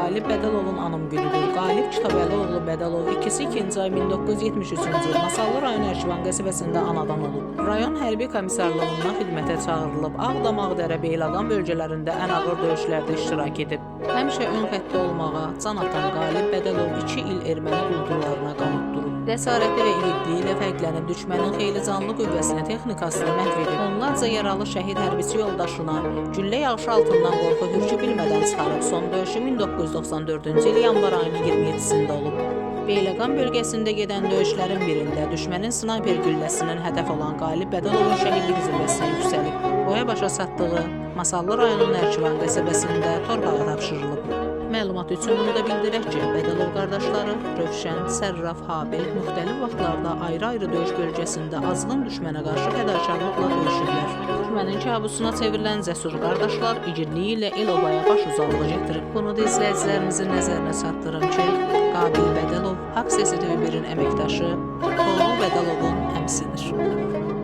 Qalib Bədəlovun anım günüdür. Qalib Kitabəli Bədəlov ikisi 2-ci ay 1973-cü il Masallı rayon Ərkivan qəsəbəsində anadan olub. Rayon hərbi komissarlığından xidmətə çağırılıb. Ağdam, Ağdərə, Beyləqan bölgələrində ən ağır döyüşlərdə iştirak edib. Həmişə ön xəttdə olmağa can atan Qalib Bədəlov 2 il erməni quldurlarına qanut durub. Cəsarəti və igidliyi ilə fərqlənib düşmənin xeyli canlı qüvvəsini, texnikasını məhv edib. Onlarca yaralı şəhid hərbiçi yoldaşına güllə yağışı altından qorxu hürkü bilmədən çıxarıb. Son döyüşü 1994-cü il yanvar ayının 27-sində olub. Beyləqan bölgəsində gedən döyüşlərin birində düşmənin snayper gülləsinin hədəf olan Qalib Bədəlovun şəhidlik zirvəsinə yüksəlib. Boya başa çatdığı Masallı rayonunun Ərkivan qəsəbəsində torpağa tapşırılıb. Məlumat üçün bunu da bildirək ki, Bədəlov qardaşları Rövşən, Sərraf, Habil müxtəlif vaxtlarda ayrı-ayrı döyüş bölgəsində azğın düşmənə qarşı fədakarlıqla döyüşürlər. Düşmənin kabusuna çevrilən cəsur qardaşlar igidliyi ilə el obaya baş uzaqlığı gətirib. Bunu da izləyicilərimizin nəzərinə çatdırım ki, Qabil Bədəlov Haqq Sesi TV1-in əməkdaşı Toğrul Bədəlovun əmisidir.